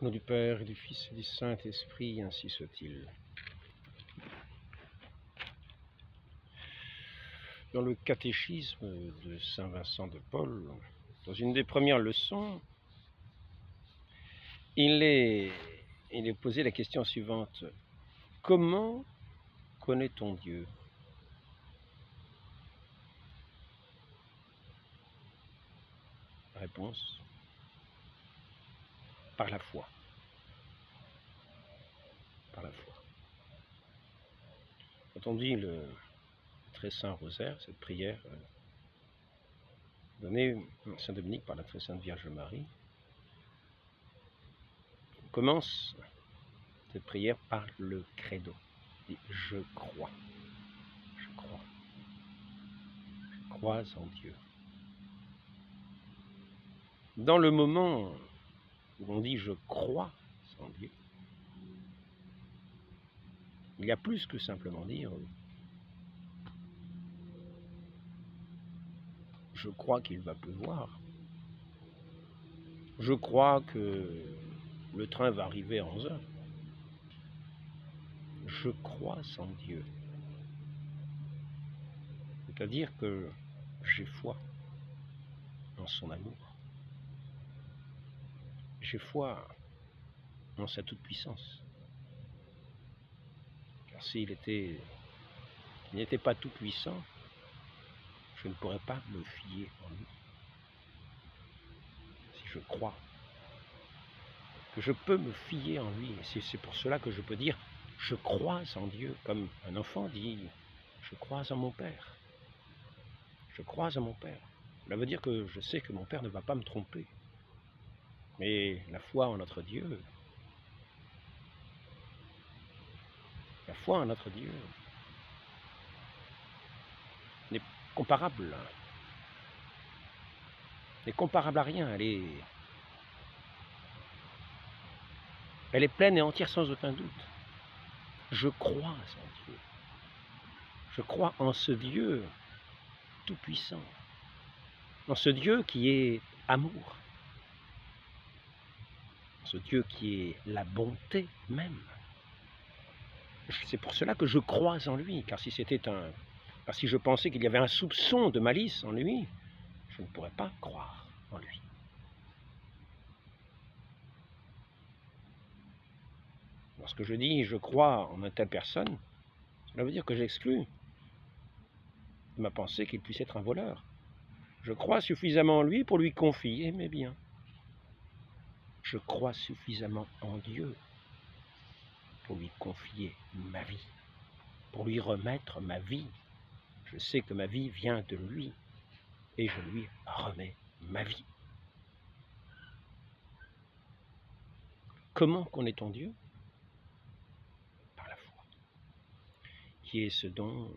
Au nom du Père, et du Fils, et du Saint-Esprit, ainsi soit-il. Dans le catéchisme de Saint Vincent de Paul, dans une des premières leçons, il est posé la question suivante. Comment connaît-on Dieu? Réponse: par la foi. Par la foi. Quand on dit le très saint rosaire, cette prière donnée à Saint Dominique par la très sainte Vierge Marie, on commence cette prière par le credo. On dit, je crois. Je crois. Je crois en Dieu. Dans le moment où on dit je crois en Dieu, il y a plus que simplement dire je crois qu'il va pleuvoir, je crois que le train va arriver à 11 heures. Je crois en Dieu. C'est-à-dire que j'ai foi en son amour. J'ai foi en sa toute-puissance. Car s'il n'était pas tout-puissant, je ne pourrais pas me fier en lui. Si je crois que je peux me fier en lui, et c'est pour cela que je peux dire je crois en Dieu, comme un enfant dit je crois en mon Père. Je crois en mon Père. Cela veut dire que je sais que mon Père ne va pas me tromper. Mais la foi en notre Dieu, n'est comparable. N'est comparable à rien. Elle est pleine et entière sans aucun doute. Je crois en Dieu. Je crois en ce Dieu tout-puissant. En ce Dieu qui est amour. Ce Dieu qui est la bonté même. C'est pour cela que je crois en lui, car si je pensais qu'il y avait un soupçon de malice en lui, je ne pourrais pas croire en lui. Lorsque je dis je crois en une telle personne, cela veut dire que j'exclus de ma pensée qu'il puisse être un voleur. Je crois suffisamment en lui pour lui confier mes biens. Je crois suffisamment en Dieu pour lui confier ma vie, pour lui remettre ma vie. Je sais que ma vie vient de lui et je lui remets ma vie. Comment connaît-on Dieu? Par la foi. Qui est ce don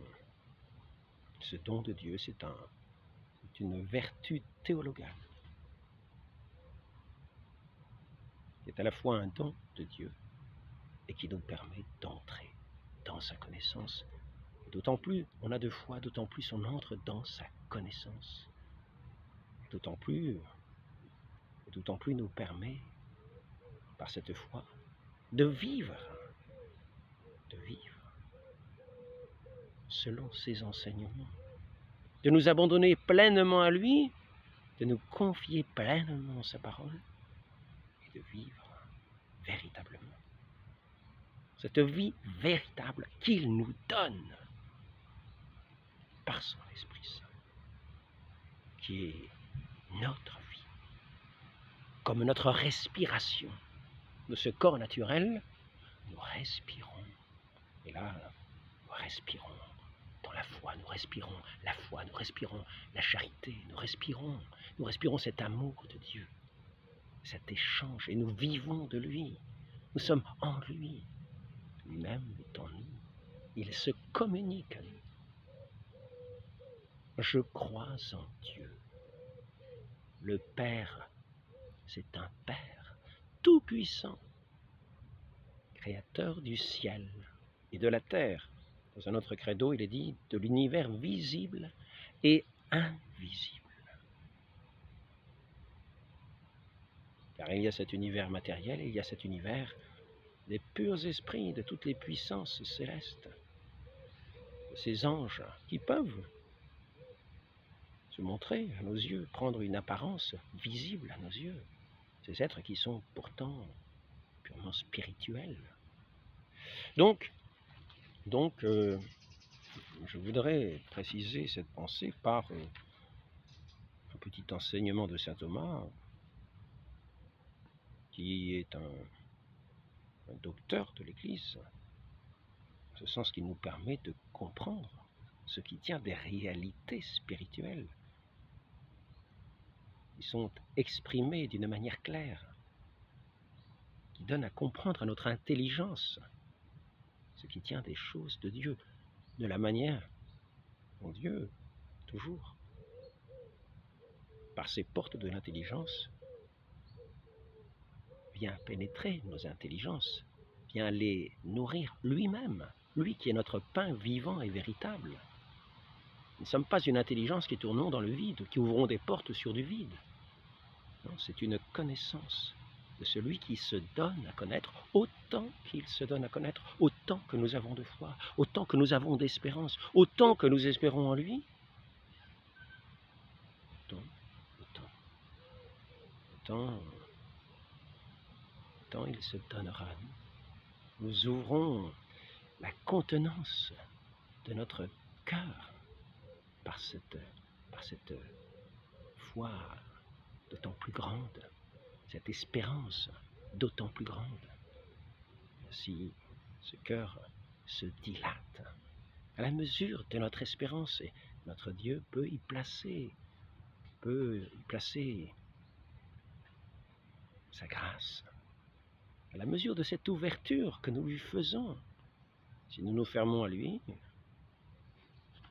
de Dieu, c'est une vertu théologale. C'est à la fois un don de Dieu et qui nous permet d'entrer dans sa connaissance. D'autant plus on a de foi, d'autant plus on entre dans sa connaissance. D'autant plus nous permet, par cette foi, de vivre selon ses enseignements, de nous abandonner pleinement à lui, de nous confier pleinement sa parole et de vivre véritablement cette vie véritable qu'il nous donne par son Esprit Saint, qui est notre vie, comme notre respiration de ce corps naturel. Nous respirons, et là, nous respirons dans la foi, nous respirons la foi, nous respirons la charité, nous respirons cet amour de Dieu, cet échange, et nous vivons de lui, nous sommes en lui, lui-même est en nous, il se communique à nous. Je crois en Dieu. Le Père, c'est un Père tout-puissant, créateur du ciel et de la terre. Dans un autre credo, il est dit de l'univers visible et invisible. Car il y a cet univers matériel, et il y a cet univers des purs esprits, de toutes les puissances célestes, de ces anges qui peuvent se montrer à nos yeux, prendre une apparence visible à nos yeux. Ces êtres qui sont pourtant purement spirituels. Donc, je voudrais préciser cette pensée par un petit enseignement de saint Thomas, qui est un docteur de l'Église, en ce sens qu'il nous permet de comprendre ce qui tient des réalités spirituelles. Ils sont exprimés d'une manière claire, qui donne à comprendre à notre intelligence ce qui tient des choses de Dieu, de la manière dont Dieu, toujours, par ses portes de l'intelligence, vient pénétrer nos intelligences, vient les nourrir lui-même, lui qui est notre pain vivant et véritable. Nous ne sommes pas une intelligence qui tournons dans le vide, qui ouvrons des portes sur du vide. Non, c'est une connaissance de celui qui se donne à connaître, autant qu'il se donne à connaître, autant que nous avons de foi, autant que nous avons d'espérance, autant que nous espérons en lui, autant il se donnera à nous. Nous ouvrons la contenance de notre cœur par cette foi d'autant plus grande, cette espérance d'autant plus grande. Si ce cœur se dilate à la mesure de notre espérance, et notre Dieu peut y placer sa grâce, à la mesure de cette ouverture que nous lui faisons. Si nous nous fermons à lui,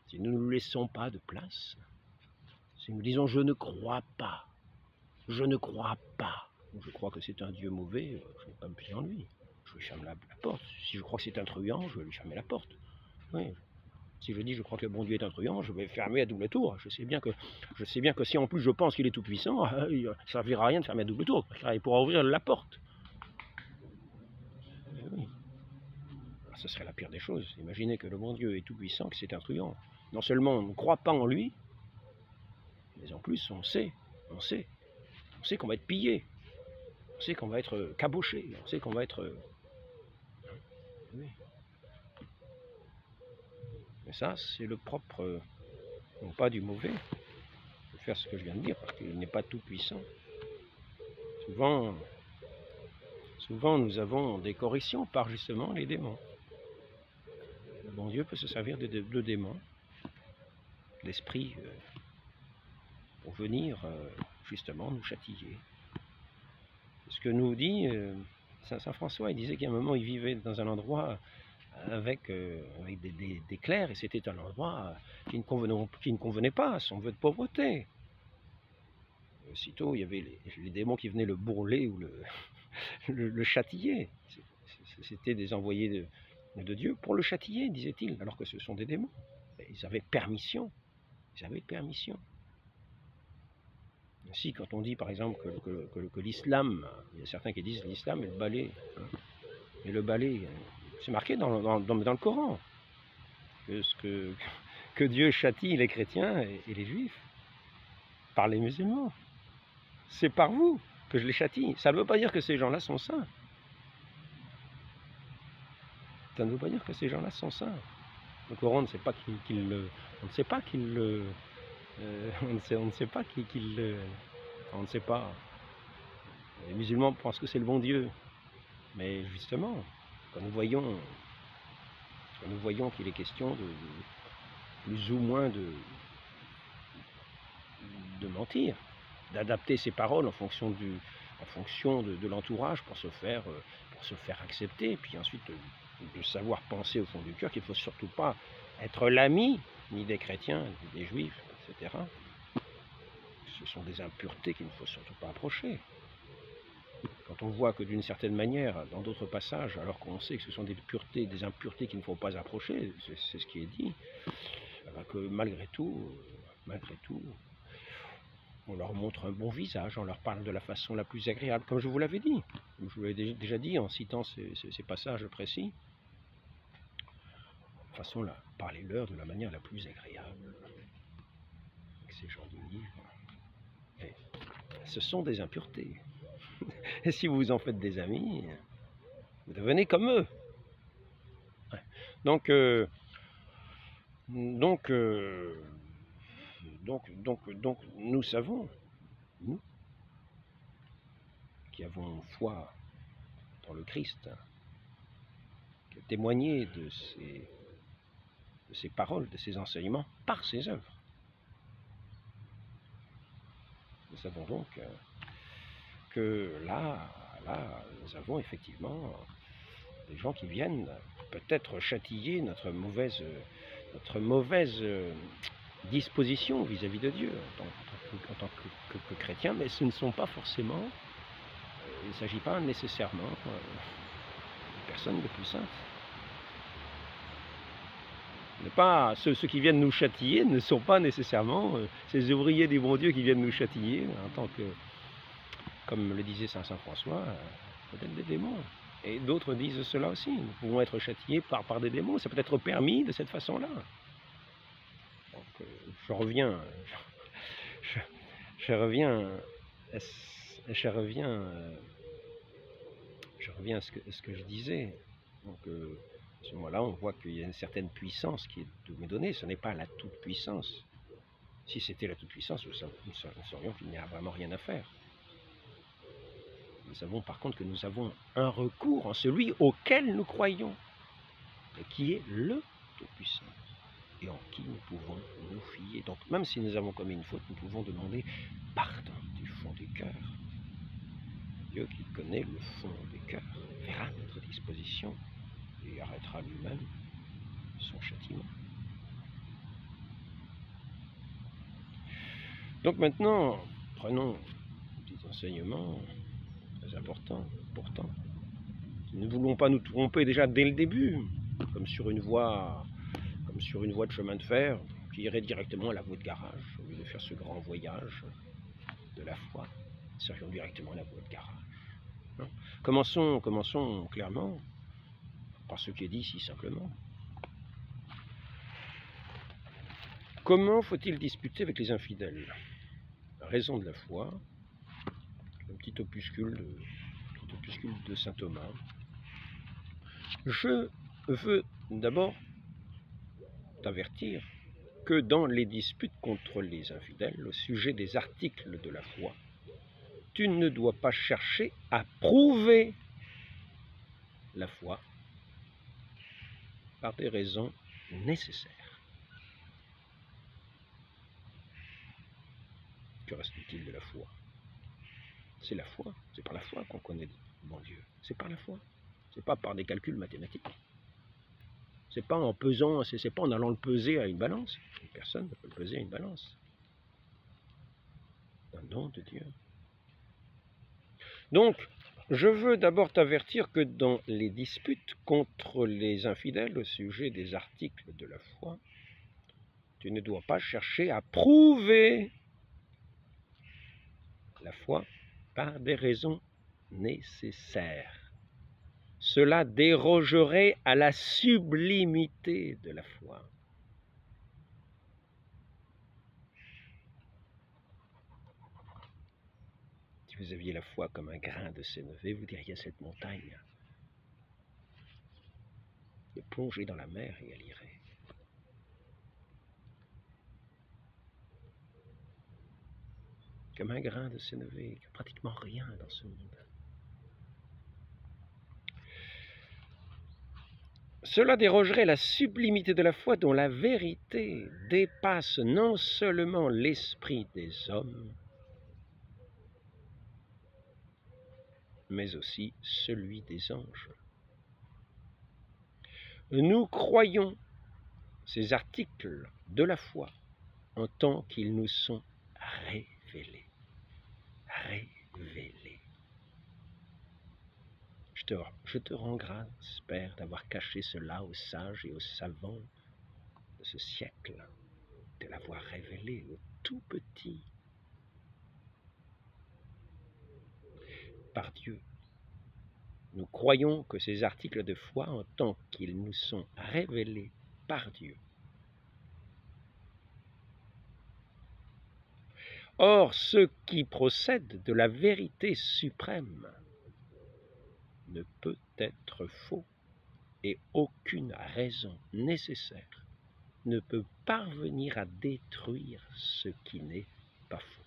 si nous ne nous laissons pas de place, si nous disons « je ne crois pas », je ne crois pas, je crois que c'est un Dieu mauvais, je n'ai pas me fier en lui, je lui ferme la porte. Si je crois que c'est un truand, je vais lui fermer la porte. Oui. Si je dis je crois que le bon Dieu est un truand, je vais fermer à double tour. Je sais bien que si en plus je pense qu'il est tout puissant, il ne servira à rien de fermer à double tour. Il pourra ouvrir la porte. Oui. Alors, ce serait la pire des choses. Imaginez que le bon Dieu est tout puissant, que c'est un truand. Non seulement on ne croit pas en lui, mais en plus on sait qu'on va être pillé, on sait qu'on va être caboché, on sait qu'on va être... Oui. Mais ça, c'est le propre, non pas du mauvais, de faire ce que je viens de dire, parce qu'il n'est pas tout puissant. Souvent, nous avons des corrections par justement les démons. Le bon Dieu peut se servir de démons, l'esprit, pour venir justement nous châtier. C'est ce que nous dit saint François. Il disait qu'à un moment, il vivait dans un endroit avec des clercs, et c'était un endroit qui ne convenait pas à son vœu de pauvreté. Aussitôt, il y avait les démons qui venaient le bourreler ou le châtiller. C'était des envoyés de Dieu pour le châtiller, disait-il, alors que ce sont des démons. Ils avaient permission. Ainsi, quand on dit par exemple que l'islam, il y a certains qui disent l'islam est le balai. Et le balai, c'est marqué dans le Coran, que Dieu châtie les chrétiens et les juifs par les musulmans. C'est par vous que je les châtie. Ça ne veut pas dire que ces gens-là sont saints. Ça ne veut pas dire que ces gens-là sont saints. Le Coran ne sait pas on ne sait pas on ne sait pas. Les musulmans pensent que c'est le bon Dieu. Mais justement, quand nous voyons qu'il est question de plus ou moins de mentir, d'adapter ses paroles en fonction de l'entourage pour se faire accepter, et puis ensuite de savoir penser au fond du cœur qu'il ne faut surtout pas être l'ami ni des chrétiens, ni des juifs, etc. Ce sont des impuretés qu'il ne faut surtout pas approcher. Quand on voit que d'une certaine manière, dans d'autres passages, alors qu'on sait que ce sont des impuretés qu'il ne faut pas approcher, c'est ce qui est dit, que malgré tout, On leur montre un bon visage, on leur parle de la façon la plus agréable, comme je vous l'avais dit. Comme je vous l'avais déjà dit en citant ces passages précis. De façon là, parlez-leur de la manière la plus agréable. Avec ces gens du livre. Et ce sont des impuretés. Et si vous en faites des amis, vous devenez comme eux. Ouais. Donc, nous savons, nous, qui avons foi dans le Christ, qui a témoigné de ses paroles, de ses enseignements, par ses œuvres. Nous savons donc que là, nous avons effectivement des gens qui viennent peut-être châtier notre mauvaise disposition vis-à-vis de Dieu en tant que chrétien, mais ce ne sont pas forcément, il ne s'agit pas nécessairement de personnes les plus saintes. Ceux qui viennent nous châtier ne sont pas nécessairement ces ouvriers du bon Dieu qui viennent nous châtier en tant que, comme le disait saint François, peut-être des démons. Et d'autres disent cela aussi. Nous pouvons être châtiés par des démons. Ça peut être permis de cette façon-là. Donc, je reviens à ce que je disais. Donc, à ce moment-là, on voit qu'il y a une certaine puissance qui est donnée. Ce n'est pas la toute-puissance. Si c'était la toute-puissance, nous saurions qu'il n'y a vraiment rien à faire. Nous savons par contre que nous avons un recours en celui auquel nous croyons, et qui est le Tout-Puissant, et en qui nous pouvons nous fier. Donc même si nous avons commis une faute, nous pouvons demander pardon du fond du cœur. Dieu qui connaît le fond des cœurs verra notre disposition et arrêtera lui-même son châtiment. Donc maintenant, prenons des enseignements très importants, pourtant. Nous ne voulons pas nous tromper déjà dès le début, comme sur une voie de chemin de fer qui irait directement à la voie de garage, au lieu de faire ce grand voyage de la foi. Nous serions directement à la voie de garage. Non. Commençons clairement par ce qui est dit si simplement. Comment faut-il disputer avec les infidèles? La raison de la foi, un petit opuscule de saint Thomas. Je veux d'abord t'avertir que dans les disputes contre les infidèles au sujet des articles de la foi, tu ne dois pas chercher à prouver la foi par des raisons nécessaires. Que reste-t-il de la foi? C'est la foi, c'est par la foi qu'on connaît le bon Dieu. C'est par la foi, c'est pas par des calculs mathématiques. C'est pas en pesant, c'est pas en allant le peser à une balance. Personne ne peut le peser à une balance. Un don de Dieu. Donc, je veux d'abord t'avertir que dans les disputes contre les infidèles au sujet des articles de la foi, tu ne dois pas chercher à prouver la foi par des raisons nécessaires. Cela dérogerait à la sublimité de la foi. Si vous aviez la foi comme un grain de sénévé, vous diriez à cette montagne de plonger dans la mer et elle irait. Comme un grain de sénévé, il n'y a pratiquement rien dans ce monde. Cela dérogerait la sublimité de la foi dont la vérité dépasse non seulement l'esprit des hommes, mais aussi celui des anges. Nous croyons ces articles de la foi en tant qu'ils nous sont révélés. Révélés. Je te rends grâce, Père, d'avoir caché cela aux sages et aux savants de ce siècle, de l'avoir révélé aux tout petits, par Dieu. Nous croyons que ces articles de foi, en tant qu'ils nous sont révélés par Dieu. Or, ce qui procède de la vérité suprême ne peut être faux, et aucune raison nécessaire ne peut parvenir à détruire ce qui n'est pas faux.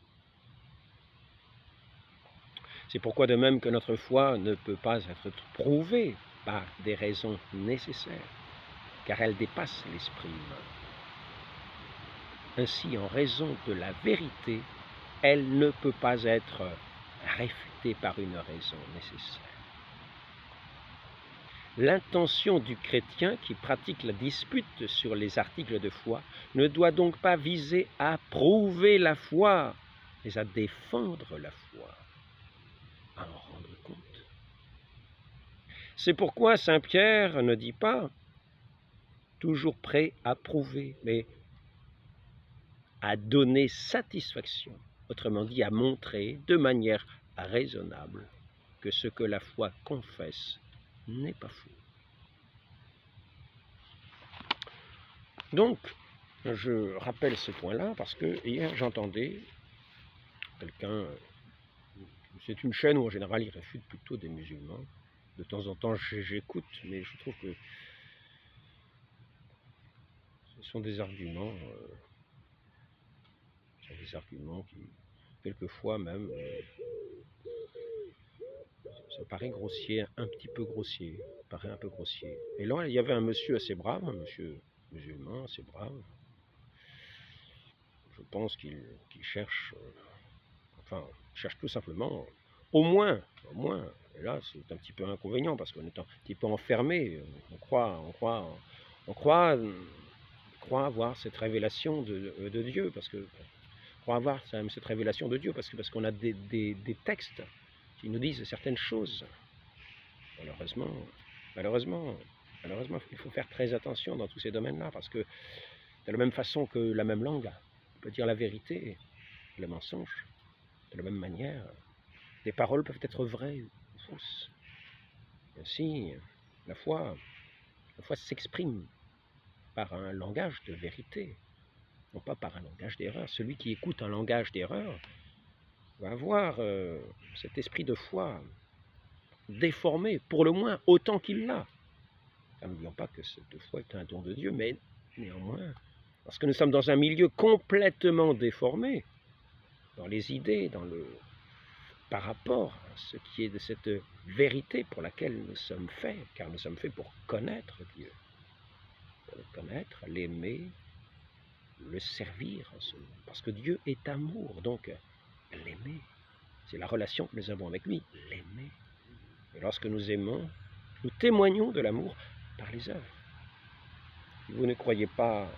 C'est pourquoi de même que notre foi ne peut pas être prouvée par des raisons nécessaires, car elle dépasse l'esprit humain. Ainsi, en raison de la vérité, elle ne peut pas être réfutée par une raison nécessaire. L'intention du chrétien qui pratique la dispute sur les articles de foi ne doit donc pas viser à prouver la foi, mais à défendre la foi, à en rendre compte. C'est pourquoi saint Pierre ne dit pas toujours prêt à prouver, mais à donner satisfaction, autrement dit à montrer de manière raisonnable que ce que la foi confesse n'est pas faux. Donc, je rappelle ce point-là parce que hier j'entendais quelqu'un, c'est une chaîne où en général ils réfutent plutôt des musulmans. De temps en temps j'écoute, mais je trouve que ce sont des arguments qui, quelquefois même, ça paraît grossier, un petit peu grossier, paraît un peu grossier. Et là, il y avait un monsieur assez brave, un monsieur musulman assez brave. Je pense qu'il cherche, cherche tout simplement, au moins, et là c'est un petit peu inconvénient parce qu'on est un petit peu enfermé, on croit avoir cette révélation de Dieu, parce que cette révélation de Dieu, parce qu'on a des textes qui nous disent certaines choses. Malheureusement, il faut faire très attention dans tous ces domaines-là, parce que de la même façon que la même langue peut dire la vérité, le mensonge, de la même manière, des paroles peuvent être vraies ou fausses. Ainsi, la foi s'exprime par un langage de vérité, non pas par un langage d'erreur. Celui qui écoute un langage d'erreur va avoir cet esprit de foi déformé, pour le moins autant qu'il l'a. N'oublions pas que cette foi est un don de Dieu, mais néanmoins, parce que nous sommes dans un milieu complètement déformé, dans les idées, par rapport à ce qui est de cette vérité pour laquelle nous sommes faits, car nous sommes faits pour connaître Dieu, pour le connaître, l'aimer, le servir, parce que Dieu est amour, donc l'aimer, c'est la relation que nous avons avec lui, l'aimer. Et lorsque nous aimons, nous témoignons de l'amour par les œuvres. Si vous ne croyez pas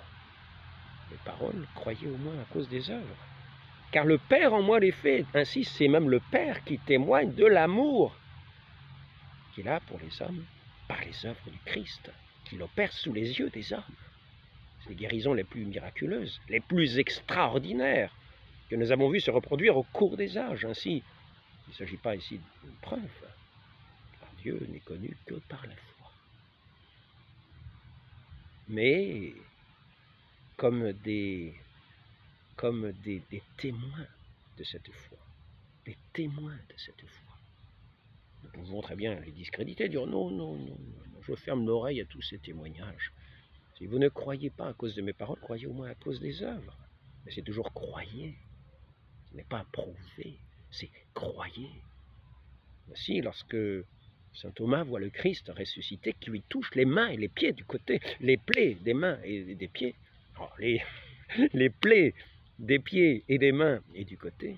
les paroles, croyez au moins à cause des œuvres. Car le Père en moi les fait. Ainsi, c'est même le Père qui témoigne de l'amour qu'il a pour les hommes par les œuvres du Christ, qu'il opère sous les yeux des hommes. C'est les guérisons les plus miraculeuses, les plus extraordinaires que nous avons vues se reproduire au cours des âges. Ainsi, il ne s'agit pas ici d'une preuve, car Dieu n'est connu que par la foi. Mais comme des témoins de cette foi, des témoins de cette foi. Nous pouvons très bien les discréditer, dire non, je ferme l'oreille à tous ces témoignages. Si vous ne croyez pas à cause de mes paroles, croyez au moins à cause des œuvres. Mais c'est toujours croyez, ce n'est pas prouver, c'est croyez. Ainsi, lorsque saint Thomas voit le Christ ressuscité qui lui touche les mains et les pieds du côté, les plaies des mains et des pieds, alors les plaies des pieds et des mains et du côté,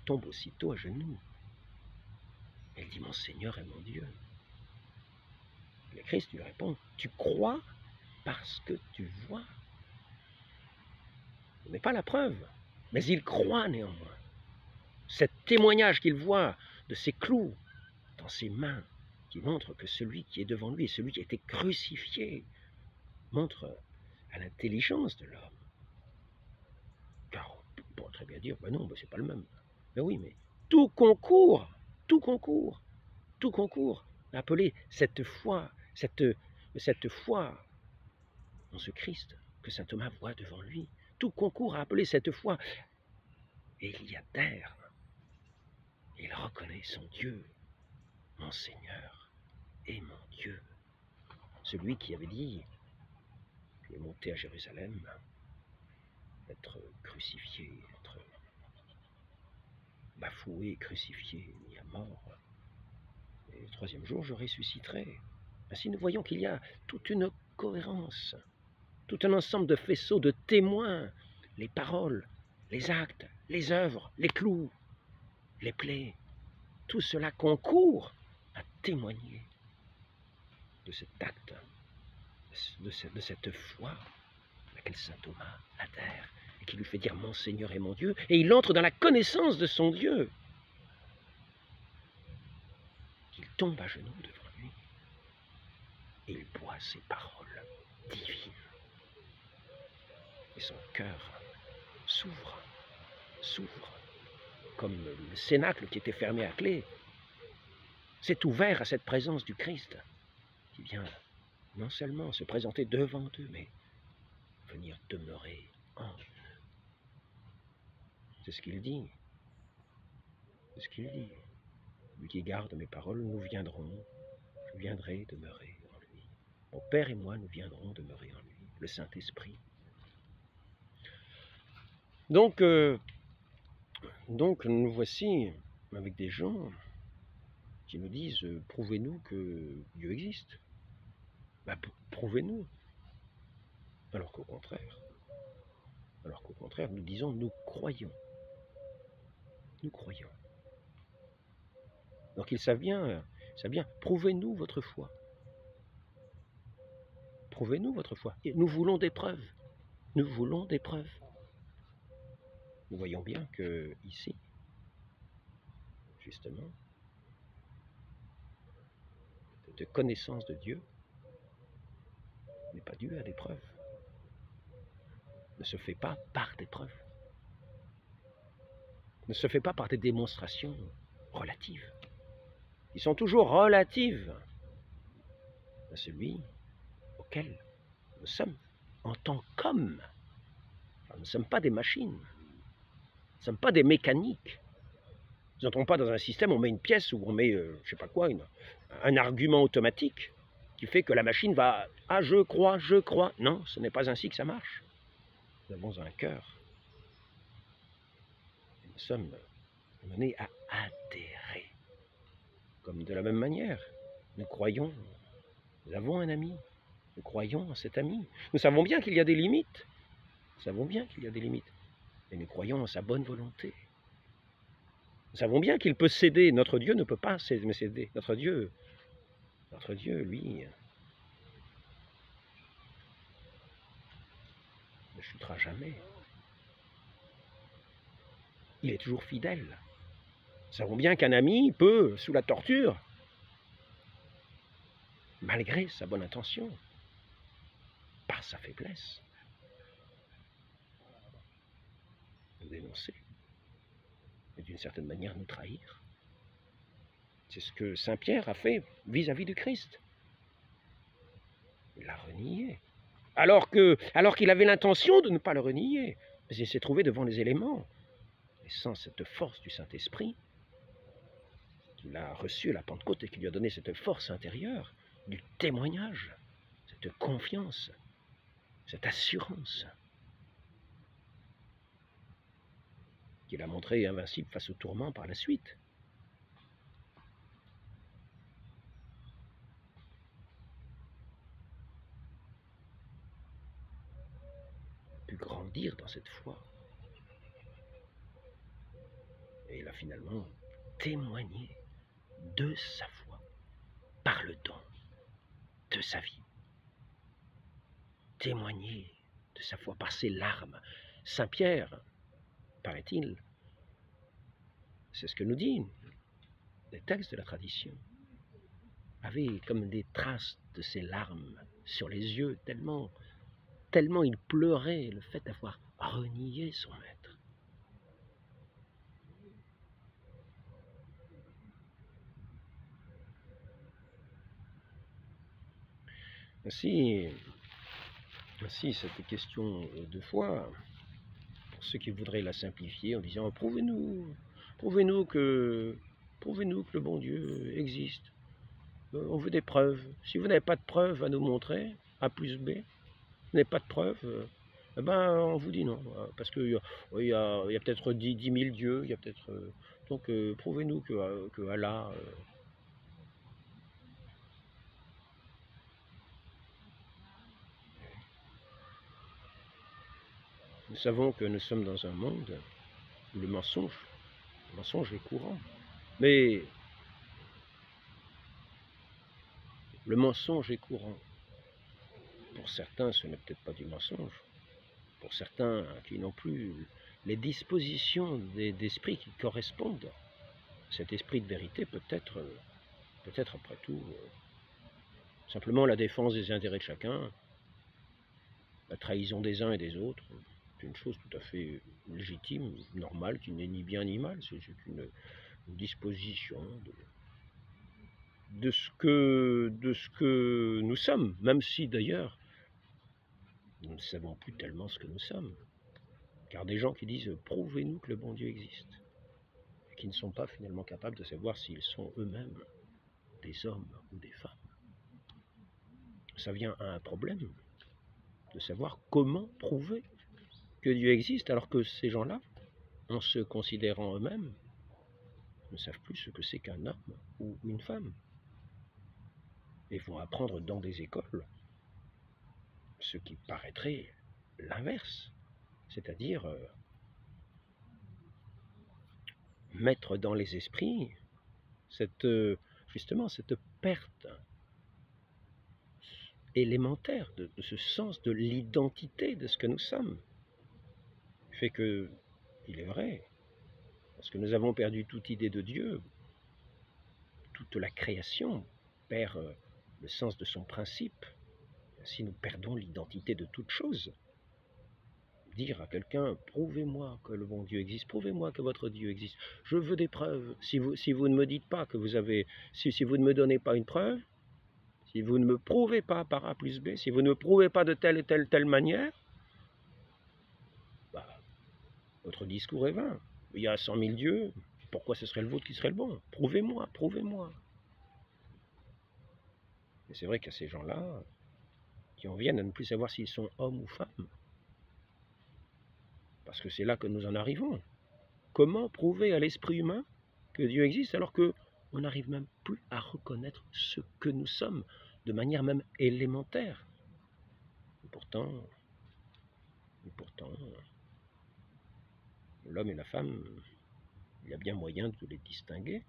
tombe aussitôt à genoux. Elle dit, mon Seigneur et mon Dieu. Le Christ lui répond, tu crois parce que tu vois. Ce n'est pas la preuve, mais il croit néanmoins. Ce témoignage qu'il voit de ces clous dans ses mains, qui montre que celui qui est devant lui et celui qui a été crucifié, montre à l'intelligence de l'homme. Car on pourrait très bien dire, ben non, ben c'est pas le même. Ben oui, mais tout concourt à appeler cette foi en ce Christ que saint Thomas voit devant lui. Tout concourt à appeler cette foi. Et il y adhère. Il reconnaît son Dieu, mon Seigneur et mon Dieu. Celui qui avait dit, je vais monter à Jérusalem, être crucifié, être bafoué, crucifié, mis à mort. Et le troisième jour, je ressusciterai. Ainsi, nous voyons qu'il y a toute une cohérence, tout un ensemble de faisceaux de témoins, les paroles, les actes, les œuvres, les clous, les plaies. Tout cela concourt à témoigner de cet acte, de cette foi à laquelle saint Thomas adhère et qui lui fait dire mon Seigneur et mon Dieu, et il entre dans la connaissance de son Dieu. Il tombe à genoux devant lui et il boit ses paroles divines. Et son cœur s'ouvre, comme le cénacle qui était fermé à clé, s'est ouvert à cette présence du Christ qui vient non seulement se présenter devant eux, mais venir demeurer en eux. C'est ce qu'il dit. C'est ce qu'il dit. Lui qui garde mes paroles, nous viendrons, je viendrai demeurer en lui. Mon Père et moi, nous viendrons demeurer en lui, le Saint-Esprit. Donc nous voici avec des gens qui nous disent « Prouvez-nous que Dieu existe. » Prouvez-nous. Alors qu'au contraire, nous disons « Nous croyons. » Nous croyons. Donc ils savent bien, prouvez-nous votre foi. Prouvez-nous votre foi. Et nous voulons des preuves. Nous voulons des preuves. Nous voyons bien que ici, justement, cette connaissance de Dieu n'est pas due à des preuves. Ne se fait pas par des preuves. Ne se fait pas par des démonstrations relatives. Ils sont toujours relatives à celui auquel nous sommes en tant qu'hommes. Enfin, nous ne sommes pas des machines. Nous ne sommes pas des mécaniques. Nous n'entrons pas dans un système où on met une pièce, où on met, je ne sais pas quoi, un argument automatique qui fait que la machine va « Ah, je crois. » Non, ce n'est pas ainsi que ça marche. Nous avons un cœur. Nous sommes menés à adhérer. Comme de la même manière, nous croyons, nous avons un ami, nous croyons en cet ami. Nous savons bien qu'il y a des limites. Et nous croyons en sa bonne volonté. Nous savons bien qu'il peut céder. Notre Dieu ne peut pas céder. Notre Dieu, lui, ne chutera jamais. Il est toujours fidèle. Nous savons bien qu'un ami peut, sous la torture, malgré sa bonne intention, par sa faiblesse, nous dénoncer, et d'une certaine manière nous trahir. C'est ce que saint Pierre a fait vis-à-vis du Christ. Il l'a renié. Alors qu'il avait l'intention de ne pas le renier. Mais il s'est trouvé devant les éléments. Et sans cette force du Saint-Esprit, qu'il a reçu à la Pentecôte et qui lui a donné cette force intérieure, du témoignage, cette confiance, cette assurance, qu'il a montré invincible face au tourment par la suite. Pu grandir dans cette foi. Et il a finalement témoigné de sa foi par le don de sa vie. Témoigner de sa foi par ses larmes. Saint Pierre, paraît-il, c'est ce que nous dit les textes de la tradition, avait comme des traces de ses larmes sur les yeux, tellement il pleurait le fait d'avoir renié son maître. Ainsi, cette question de foi, pour ceux qui voudraient la simplifier en disant prouvez-nous que le bon Dieu existe. On veut des preuves. Si vous n'avez pas de preuves à nous montrer, A plus B, vous n'avez pas de preuves, eh ben, on vous dit non. Parce qu'il y a peut-être 10 000 dieux, il y a peut-être. Donc prouvez-nous que Allah. Nous savons que nous sommes dans un monde où le mensonge est courant. Mais le mensonge est courant. Pour certains, ce n'est peut-être pas du mensonge. Pour certains qui n'ont plus les dispositions d'esprit qui correspondent, cet esprit de vérité peut être après tout simplement la défense des intérêts de chacun, la trahison des uns et des autres. C'est une chose tout à fait légitime, normale, qui n'est ni bien ni mal. C'est une disposition de ce que nous sommes, même si d'ailleurs nous ne savons plus tellement ce que nous sommes. Car des gens qui disent « prouvez-nous que le bon Dieu existe », et qui ne sont pas finalement capables de savoir s'ils sont eux-mêmes des hommes ou des femmes. Ça vient à un problème de savoir comment prouver que Dieu existe, alors que ces gens-là, en se considérant eux-mêmes, ne savent plus ce que c'est qu'un homme ou une femme. Et vont apprendre dans des écoles ce qui paraîtrait l'inverse, c'est-à-dire mettre dans les esprits justement cette perte élémentaire de ce sens de l'identité de ce que nous sommes. Fait que, il est vrai, parce que nous avons perdu toute idée de Dieu, toute la création perd le sens de son principe, ainsi nous perdons l'identité de toute chose. Dire à quelqu'un, prouvez-moi que le bon Dieu existe, prouvez-moi que votre Dieu existe, je veux des preuves. Si vous ne me dites pas que vous avez, si vous ne me donnez pas une preuve, si vous ne me prouvez pas par A plus B, si vous ne me prouvez pas de telle et telle manière, votre discours est vain. Il y a 100 000 dieux, pourquoi ce serait le vôtre qui serait le bon? Prouvez-moi, prouvez-moi. Et c'est vrai qu'il y a ces gens-là qui en viennent à ne plus savoir s'ils sont hommes ou femmes. Parce que c'est là que nous en arrivons. Comment prouver à l'esprit humain que Dieu existe alors qu'on n'arrive même plus à reconnaître ce que nous sommes de manière même élémentaire? Et pourtant, l'homme et la femme, il y a bien moyen de les distinguer,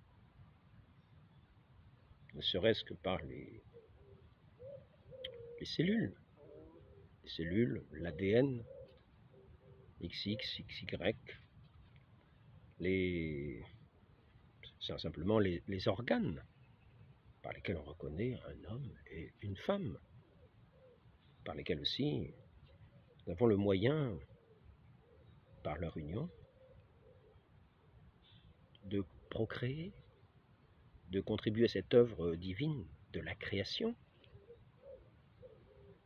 ne serait-ce que par les cellules, l'ADN, XX, XY, simplement les organes par lesquels on reconnaît un homme et une femme, par lesquels aussi nous avons le moyen, par leur union, de procréer, de contribuer à cette œuvre divine de la création,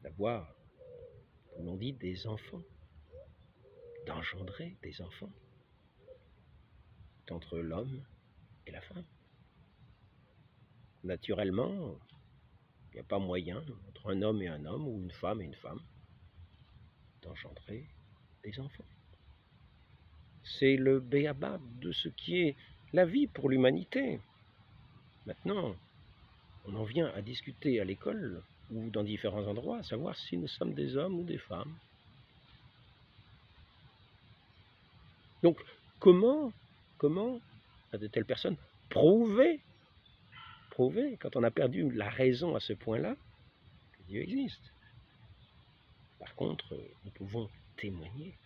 d'avoir, comme on dit, des enfants, d'engendrer des enfants entre l'homme et la femme. Naturellement, il n'y a pas moyen, entre un homme et un homme, ou une femme et une femme, d'engendrer des enfants. C'est le b.a.-ba de ce qui est la vie pour l'humanité. Maintenant, on en vient à discuter à l'école ou dans différents endroits, à savoir si nous sommes des hommes ou des femmes. Donc, comment à de telles personnes prouver, quand on a perdu la raison à ce point-là, que Dieu existe? Par contre, nous pouvons témoigner.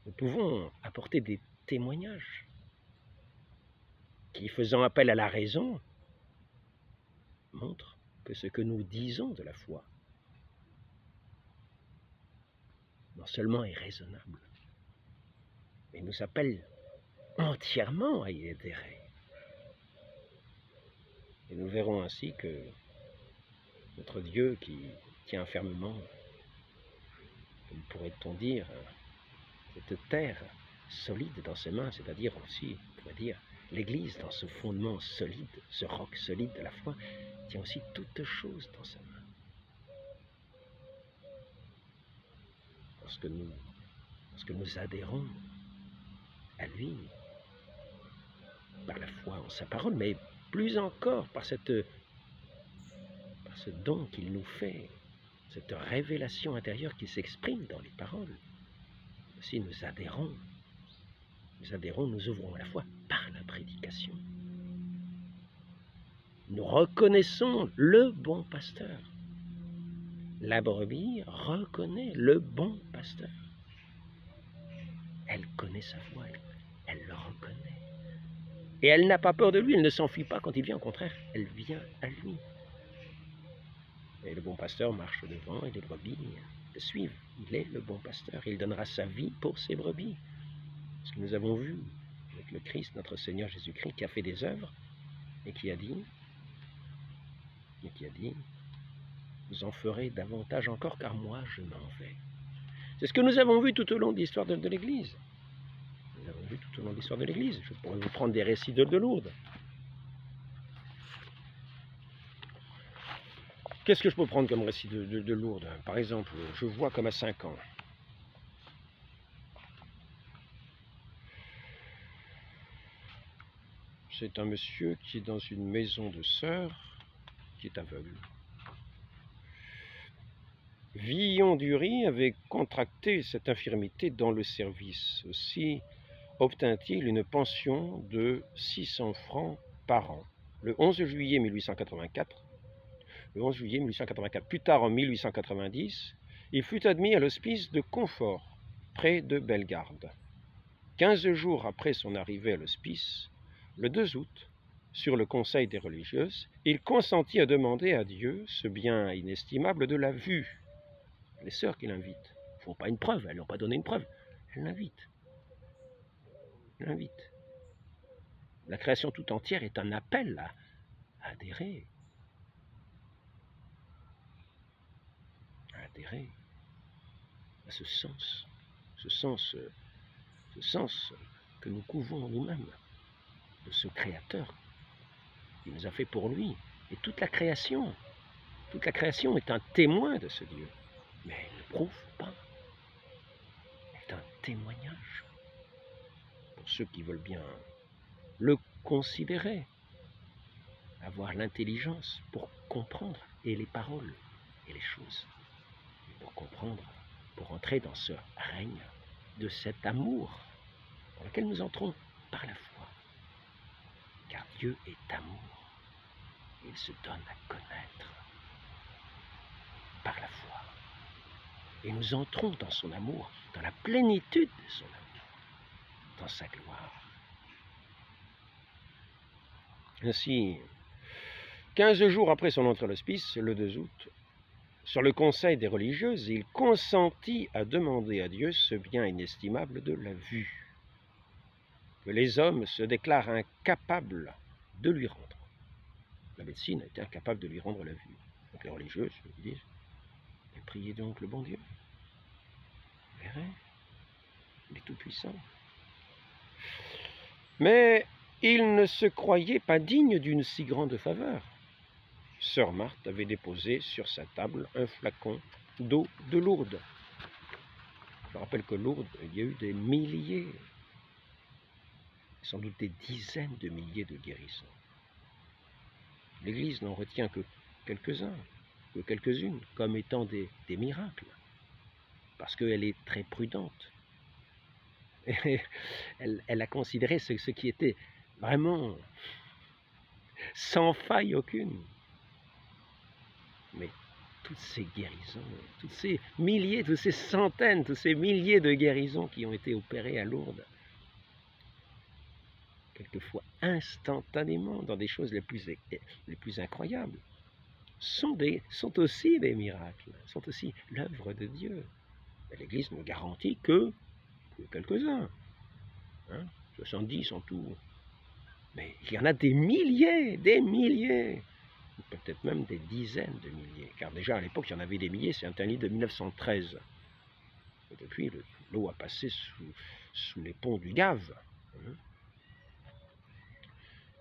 Nous pouvons apporter des témoignages qui, faisant appel à la raison, montrent que ce que nous disons de la foi non seulement est raisonnable, mais nous appelle entièrement à y adhérer. Et nous verrons ainsi que Notre Dieu qui tient fermement, comme pourrait-on dire, cette terre solide dans ses mains, c'est-à-dire aussi, on pourrait dire, l'Église dans ce fondement solide, ce roc solide de la foi, tient aussi toutes choses dans sa main. Lorsque nous adhérons à lui, par la foi en sa parole, mais plus encore par ce don qu'il nous fait, cette révélation intérieure qui s'exprime dans les paroles, si nous adhérons, nous ouvrons à la foi par la prédication. Nous reconnaissons le bon pasteur. La brebis reconnaît le bon pasteur. Elle connaît sa voix, elle le reconnaît. Et elle n'a pas peur de lui, elle ne s'enfuit pas quand il vient, au contraire, elle vient à lui. Et le bon pasteur marche devant et les brebis le suivent. Il est le bon pasteur, il donnera sa vie pour ses brebis. Ce que nous avons vu avec le Christ, notre Seigneur Jésus-Christ, qui a fait des œuvres et qui a dit, vous en ferez davantage encore, car moi je m'en vais. C'est ce que nous avons vu tout au long de l'histoire de l'Église. Nous avons vu tout au long de l'histoire de l'Église. Je pourrais vous prendre des récits de Lourdes. Qu'est-ce que je peux prendre comme récit de Lourdes? Par exemple, je vois comme à 5 ans. C'est un monsieur qui est dans une maison de sœurs, qui est aveugle. Villon-Dury avait contracté cette infirmité dans le service. Aussi obtint-il une pension de 600 francs par an. Le 11 juillet 1884, plus tard en 1890, il fut admis à l'hospice de Confort, près de Bellegarde. 15 jours après son arrivée à l'hospice, le 2 août, sur le conseil des religieuses, il consentit à demander à Dieu ce bien inestimable de la vue. Les sœurs qui l'invitent ne font pas une preuve, elles n'ont pas donné une preuve, elles l'invitent. La création tout entière est un appel à adhérer. À ce sens que nous couvons en nous-mêmes, de ce Créateur qui nous a fait pour lui. Et toute la création est un témoin de ce Dieu, mais elle ne prouve pas. Elle est un témoignage pour ceux qui veulent bien le considérer, avoir l'intelligence pour comprendre, et les paroles et les choses, pour comprendre, pour entrer dans ce règne de cet amour dans lequel nous entrons par la foi. Car Dieu est amour. Il se donne à connaître par la foi. Et nous entrons dans son amour, dans la plénitude de son amour, dans sa gloire. Ainsi, 15 jours après son entrée à l'hospice, le 2 août, sur le conseil des religieuses, il consentit à demander à Dieu ce bien inestimable de la vue, que les hommes se déclarent incapables de lui rendre. La médecine a été incapable de lui rendre la vue. Donc les religieuses lui disent, mais priez donc le bon Dieu. Vous verrez, il est tout-puissant. Mais il ne se croyait pas digne d'une si grande faveur. Sœur Marthe avait déposé sur sa table un flacon d'eau de Lourdes. Je rappelle que Lourdes, il y a eu des milliers, sans doute des dizaines de milliers de guérissons. L'Église n'en retient que quelques-uns, que quelques-unes, comme étant des miracles, parce qu'elle est très prudente. Elle a considéré ce qui était vraiment sans faille aucune. Mais toutes ces guérisons, toutes ces milliers, toutes ces centaines, tous ces milliers de guérisons qui ont été opérées à Lourdes, quelquefois instantanément, dans des choses les plus incroyables, sont aussi des miracles, sont aussi l'œuvre de Dieu. L'Église ne garantit que quelques-uns, 70 en tout. Mais il y en a des milliers, peut-être même des dizaines de milliers, car déjà à l'époque il y en avait des milliers, c'est un livre de 1913. Et depuis, l'eau a passé sous les ponts du Gave.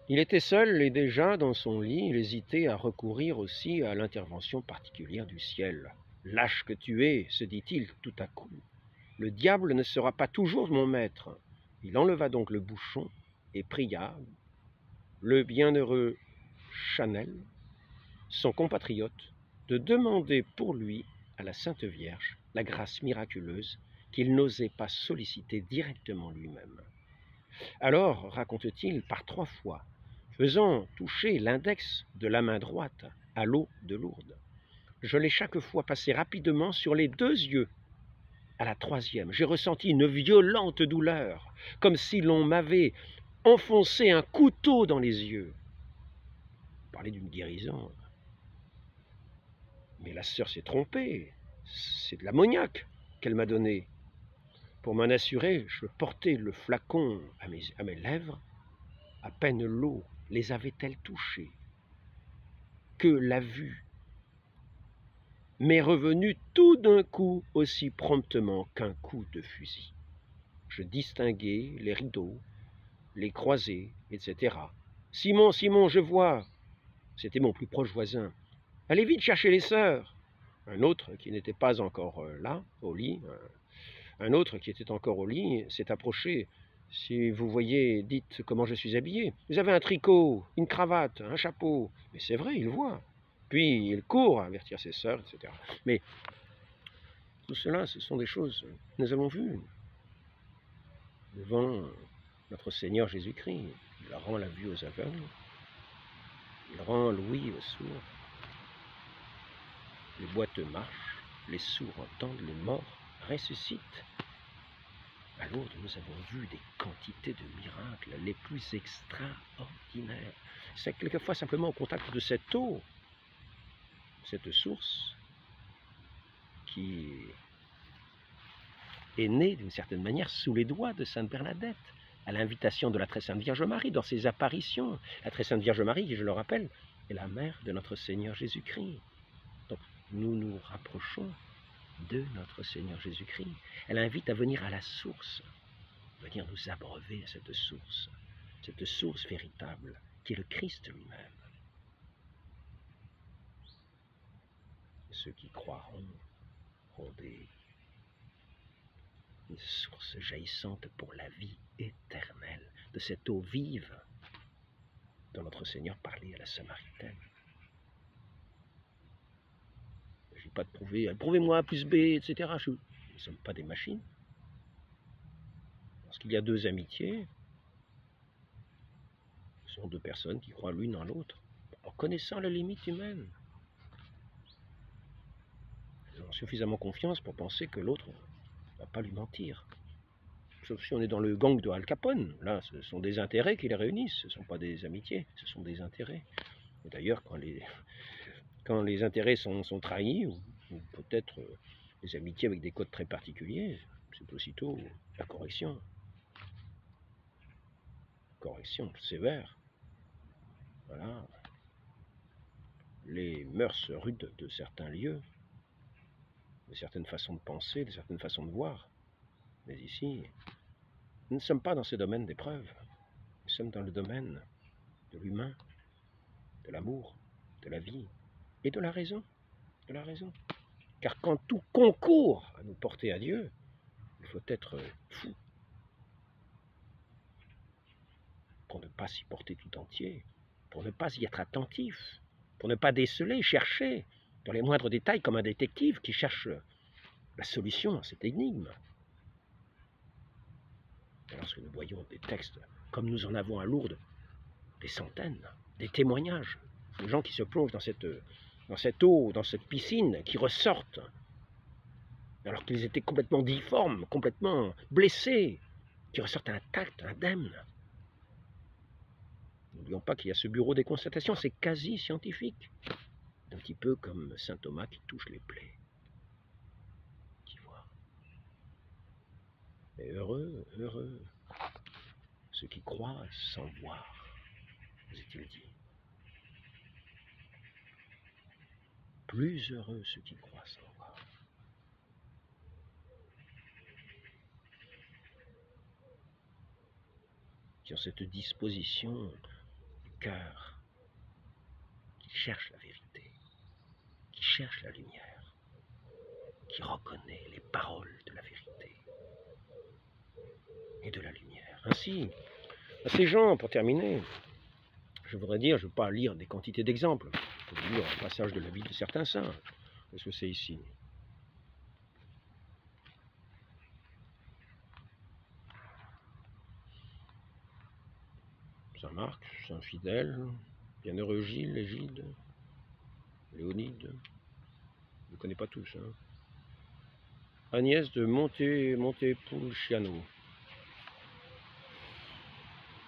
Il était seul et déjà dans son lit, il hésitait à recourir aussi à l'intervention particulière du ciel. « Lâche que tu es, se dit-il tout à coup, le diable ne sera pas toujours mon maître. » Il enleva donc le bouchon et pria le bienheureux Chanel, son compatriote, de demander pour lui à la Sainte Vierge la grâce miraculeuse qu'il n'osait pas solliciter directement lui-même. Alors, raconte-t-il, par 3 fois, faisant toucher l'index de la main droite à l'eau de Lourdes, je l'ai chaque fois passé rapidement sur les 2 yeux. À la 3e, j'ai ressenti une violente douleur, comme si l'on m'avait enfoncé un couteau dans les yeux. On parlait d'une guérison. Mais la sœur s'est trompée. C'est de l'ammoniaque qu'elle m'a donné. Pour m'en assurer, je portais le flacon à mes lèvres. À peine l'eau les avait-elle touchées que la vue m'est revenue tout d'un coup aussi promptement qu'un coup de fusil. Je distinguais les rideaux, les croisées, etc. « Simon, Simon, je vois !» C'était mon plus proche voisin. « Allez vite chercher les sœurs !» Un autre, qui n'était pas encore là, au lit, un autre qui était encore au lit, s'est approché. « Si vous voyez, dites comment je suis habillé. Vous avez un tricot, une cravate, un chapeau. » Mais c'est vrai, il voit. Puis il court à avertir ses sœurs, etc. Mais tout cela, ce sont des choses que nous avons vues devant notre Seigneur Jésus-Christ. Il rend la vue aux aveugles, il rend l'ouïe aux sourds. Les boiteux marchent, les sourds entendent, les morts ressuscitent. À Lourdes, nous avons vu des quantités de miracles les plus extraordinaires. C'est quelquefois simplement au contact de cette eau, cette source qui est née d'une certaine manière sous les doigts de Sainte Bernadette, à l'invitation de la Très Sainte Vierge Marie, dans ses apparitions. La Très Sainte Vierge Marie, qui, je le rappelle, est la mère de notre Seigneur Jésus-Christ. Donc, nous nous rapprochons de notre Seigneur Jésus-Christ. Elle invite à venir à la source, venir nous abreuver à cette source véritable, qui est le Christ lui-même. Ceux qui croiront auront une source jaillissante pour la vie éternelle, de cette eau vive dont notre Seigneur parlait à la Samaritaine. Il ne s'agit pas de prouver, prouvez-moi plus B, etc. Nous ne sommes pas des machines. Lorsqu'il y a 2 amitiés, ce sont 2 personnes qui croient l'une en l'autre, en connaissant la limite humaine. Ils ont suffisamment confiance pour penser que l'autre ne va pas lui mentir. Sauf si on est dans le gang de Al Capone. Là, ce sont des intérêts qui les réunissent, ce ne sont pas des amitiés, ce sont des intérêts. Et d'ailleurs, quand les intérêts sont trahis, ou peut-être des amitiés avec des codes très particuliers, c'est aussitôt la correction. Correction sévère. Voilà. Les mœurs rudes de certains lieux, de certaines façons de penser, de certaines façons de voir. Mais ici, nous ne sommes pas dans ce domaine d'épreuve. Nous sommes dans le domaine de l'humain, de l'amour, de la vie et de la raison. De la raison. Car quand tout concourt à nous porter à Dieu, il faut être fou pour ne pas s'y porter tout entier, pour ne pas y être attentif, pour ne pas déceler, chercher dans les moindres détails comme un détective qui cherche la solution à cette énigme. Et lorsque nous voyons des textes, comme nous en avons à Lourdes, des centaines, des témoignages, de gens qui se plongent dans cette eau, dans cette piscine, qui ressortent, alors qu'ils étaient complètement difformes, complètement blessés, qui ressortent intacts, indemnes. N'oublions pas qu'il y a ce bureau des constatations, c'est quasi scientifique. Un petit peu comme saint Thomas qui touche les plaies, qui voit. Mais heureux, ceux qui croient sans voir, vous est-il dit. plus heureux ceux qui croient sans voir. Qui ont cette disposition du cœur, qui cherche la vérité, qui cherche la lumière, qui reconnaît les paroles de la vérité et de la lumière. Ainsi, à ces gens, pour terminer, je voudrais dire, je ne veux pas lire des quantités d'exemples, je veux lire un passage de la vie de certains saints. Qu'est-ce que c'est ici? Saint Marc, Saint Fidèle, Bienheureux Gilles, Égide, Léonide, je ne connais pas tous. Hein. Agnès de Montepulciano.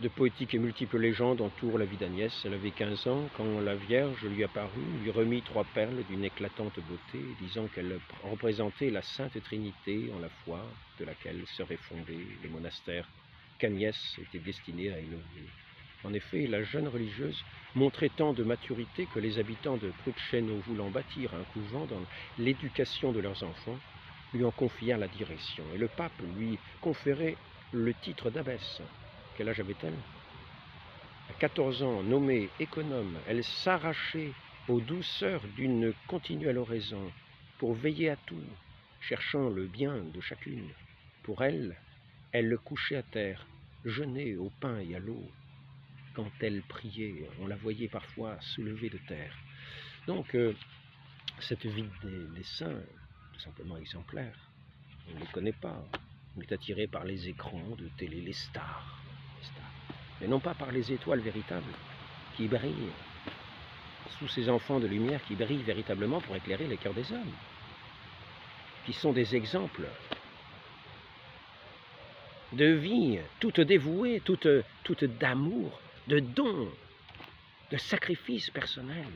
De poétiques et multiples légendes entourent la vie d'Agnès. Elle avait 15 ans quand la Vierge lui apparut, lui remit 3 perles d'une éclatante beauté, disant qu'elle représentait la Sainte Trinité en la foi de laquelle seraient fondés les monastères qu'Agnès était destinée à élever. En effet, la jeune religieuse montrait tant de maturité que les habitants de Pruceno, voulant bâtir un couvent dans l'éducation de leurs enfants, lui en confièrent la direction, et le pape lui conférait le titre d'abbesse. Quel âge avait-elle? À 14 ans, nommée économe, elle s'arrachait aux douceurs d'une continuelle oraison pour veiller à tout, cherchant le bien de chacune. Pour elle, elle le couchait à terre, jeûnait au pain et à l'eau. Quand elle priait, on la voyait parfois soulevée de terre. Donc, cette vie des saints, tout simplement exemplaire, on ne les connaît pas. On est attiré par les écrans de télé, les stars. Mais non pas par les étoiles véritables qui brillent sous ces enfants de lumière qui brillent véritablement pour éclairer les cœurs des hommes, qui sont des exemples de vie toute dévouée, toute d'amour, de don, de sacrifice personnel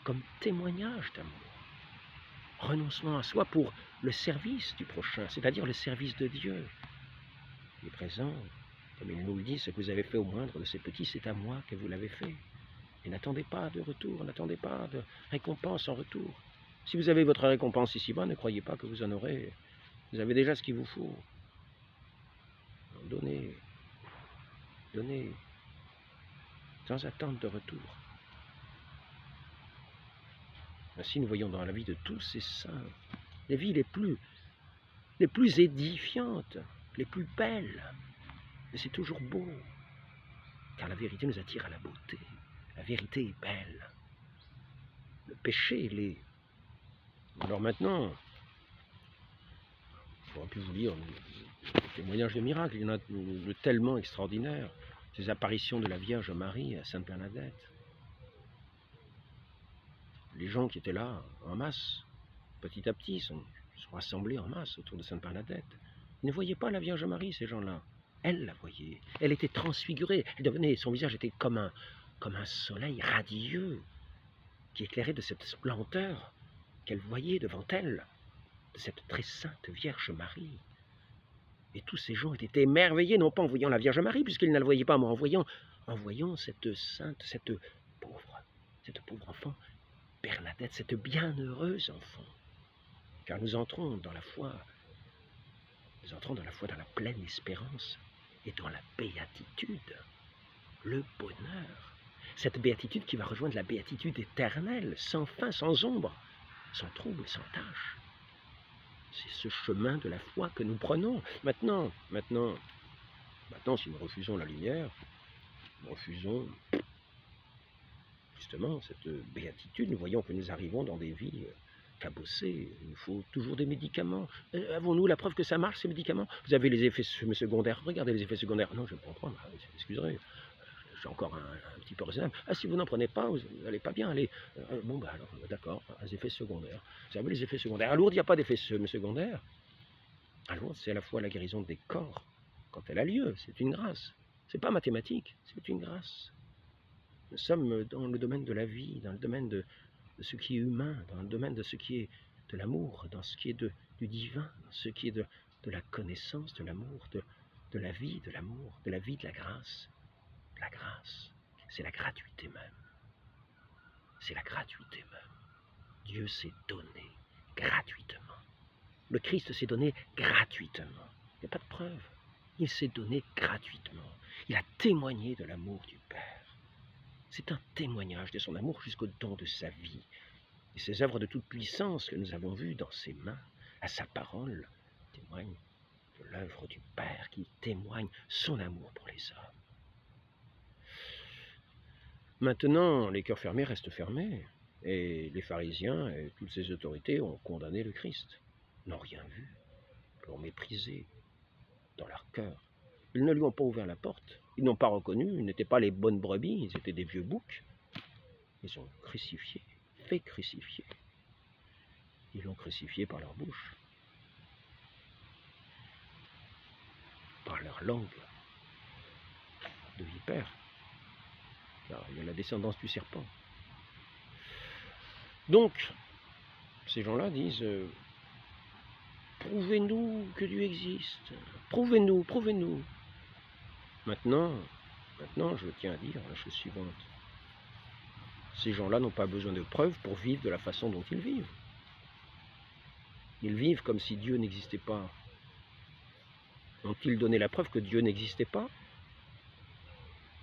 comme témoignage d'amour, renoncement à soi pour le service du prochain, c'est-à-dire le service de Dieu. Il est présent, comme il nous le dit, ce que vous avez fait au moindre de ces petits, c'est à moi que vous l'avez fait. Et n'attendez pas de retour, n'attendez pas de récompense en retour. Si vous avez votre récompense ici-bas, ne croyez pas que vous en aurez. Vous avez déjà ce qu'il vous faut. Donnez, donnez, sans attente de retour. Ainsi, nous voyons dans la vie de tous ces saints les vies les plus édifiantes, les plus belles. Mais c'est toujours beau, car la vérité nous attire à la beauté. La vérité est belle. Le péché l'est. Alors maintenant, j'aurais pu vous lire des témoignages de miracles. Il y en a de tellement extraordinaires. Ces apparitions de la Vierge Marie à Sainte Bernadette. Les gens qui étaient là, en masse, petit à petit, sont rassemblés en masse autour de Sainte Bernadette. Ils ne voyaient pas la Vierge Marie, ces gens-là. Elle la voyait. Elle était transfigurée. Son visage était comme un soleil radieux qui éclairait de cette splendeur qu'elle voyait devant elle, de cette très sainte Vierge Marie. Et tous ces gens étaient émerveillés, non pas en voyant la Vierge Marie, puisqu'ils ne la voyaient pas, mais en voyant cette sainte, cette pauvre enfant, Bernadette, cette bienheureuse enfant. Car nous entrons dans la foi, dans la pleine espérance et dans la béatitude, le bonheur. Cette béatitude qui va rejoindre la béatitude éternelle, sans fin, sans ombre, sans trouble, sans tâche. C'est ce chemin de la foi que nous prenons. Maintenant, si nous refusons la lumière, nous refusons justement cette béatitude. Nous voyons que nous arrivons dans des vies cabossées. Il nous faut toujours des médicaments. Avons-nous la preuve que ça marche, ces médicaments? Vous avez les effets secondaires. Regardez les effets secondaires. Non, je ne peux pas en prendre. Excusez, je suis encore un petit peu raisonnable. Ah, si vous n'en prenez pas, vous n'allez pas bien. Allez. Bon, bah alors, d'accord, les effets secondaires. Vous savez, les effets secondaires. À Lourdes, il n'y a pas d'effets secondaires. À Lourdes, c'est à la fois la guérison des corps, quand elle a lieu. C'est une grâce. C'est pas mathématique, c'est une grâce. Nous sommes dans le domaine de la vie, dans le domaine de ce qui est humain, dans le domaine de ce qui est de l'amour, dans ce qui est du divin, dans ce qui est de la connaissance, de l'amour, de la vie, de l'amour, de la vie, de la grâce. La grâce, c'est la gratuité même. c'est la gratuité même. Dieu s'est donné gratuitement. Le Christ s'est donné gratuitement. Il n'y a pas de preuve. Il s'est donné gratuitement. Il a témoigné de l'amour du Père. C'est un témoignage de son amour jusqu'au don de sa vie. Et ces œuvres de toute puissance que nous avons vues dans ses mains, à sa parole, témoignent de l'œuvre du Père qui témoigne son amour pour les hommes. Maintenant, les cœurs fermés restent fermés, et les pharisiens et toutes ces autorités ont condamné le Christ, n'ont rien vu, l'ont méprisé dans leur cœur. Ils ne lui ont pas ouvert la porte, ils n'ont pas reconnu, ils n'étaient pas les bonnes brebis, ils étaient des vieux boucs. Ils ont crucifié, fait crucifier. Ils l'ont crucifié par leur bouche, par leur langue de vipère. Alors, il y a la descendance du serpent. Donc, ces gens-là disent prouvez-nous que Dieu existe, prouvez-nous, prouvez-nous. Maintenant, je tiens à dire la chose suivante. Ces gens-là n'ont pas besoin de preuves pour vivre de la façon dont ils vivent. Ils vivent comme si Dieu n'existait pas. Ont-ils donné la preuve que Dieu n'existait pas?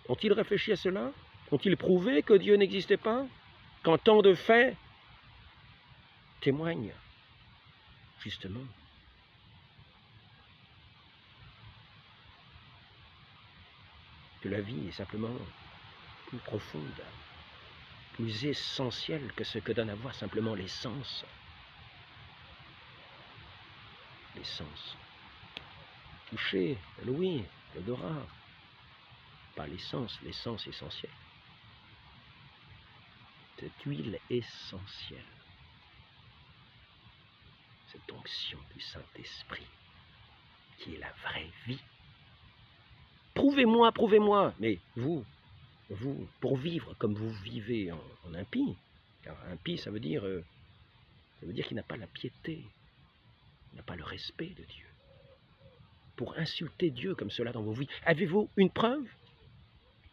Ont-ils réfléchi à cela? Ont-ils prouvé que Dieu n'existait pas? Quand tant de faits témoignent, justement, que la vie est simplement plus profonde, plus essentielle que ce que donne à voir simplement les sens. Les sens. Toucher, l'ouïe, l'odorat. Pas l'essence essentielle. Cette huile essentielle. Cette onction du Saint-Esprit, qui est la vraie vie. Prouvez-moi, prouvez-moi. Mais vous, pour vivre comme vous vivez en impie, car impie, ça veut dire qu'il n'a pas la piété, il n'a pas le respect de Dieu. Pour insulter Dieu comme cela dans vos vies, avez-vous une preuve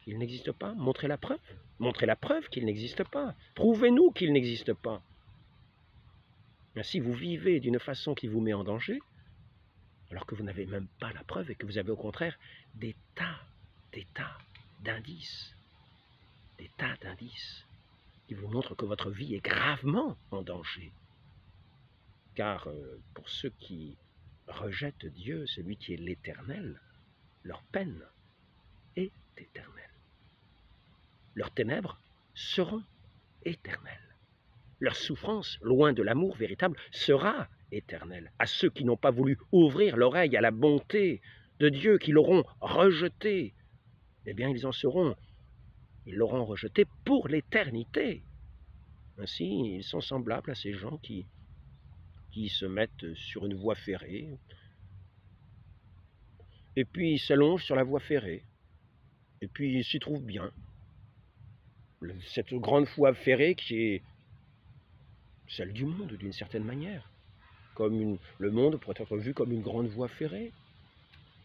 qu'il n'existe pas? Montrez la preuve. Montrez la preuve qu'il n'existe pas. Prouvez-nous qu'il n'existe pas. Si vous vivez d'une façon qui vous met en danger, alors que vous n'avez même pas la preuve et que vous avez au contraire des tas d'indices, qui vous montrent que votre vie est gravement en danger. Car pour ceux qui rejettent Dieu, celui qui est l'Éternel, leur peine est éternelle. Leurs ténèbres seront éternelles. Leur souffrance, loin de l'amour véritable, sera éternelle. À ceux qui n'ont pas voulu ouvrir l'oreille à la bonté de Dieu, qui l'auront rejeté, eh bien ils l'auront rejeté pour l'éternité. Ainsi, ils sont semblables à ces gens qui se mettent sur une voie ferrée, et puis ils s'allongent sur la voie ferrée, et puis ils s'y trouvent bien. Cette grande voie ferrée qui est celle du monde, d'une certaine manière. Comme le monde pourrait être vu comme une grande voie ferrée.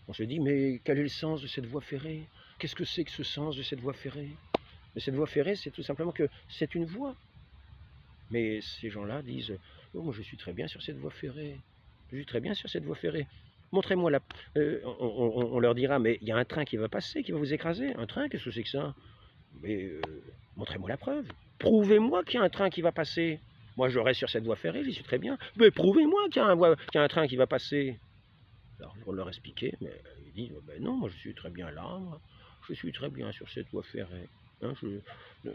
On se dit, mais quel est le sens de cette voie ferrée? Qu'est-ce que c'est que ce sens de cette voie ferrée? Mais cette voie ferrée, c'est tout simplement que c'est une voie. Mais ces gens-là disent, oh, moi je suis très bien sur cette voie ferrée. Je suis très bien sur cette voie ferrée. Montrez-moi la... on leur dira, mais il y a un train qui va passer, qui va vous écraser. Un train, qu'est-ce que c'est que ça? Mais montrez-moi la preuve. Prouvez-moi qu'il y a un train qui va passer. Moi, je reste sur cette voie ferrée, j'y suis très bien. Mais prouvez-moi qu'il y a un train qui va passer. Alors, pour leur expliquer, mais ils disent, ben non, moi je suis très bien là, je suis très bien sur cette voie ferrée. Hein,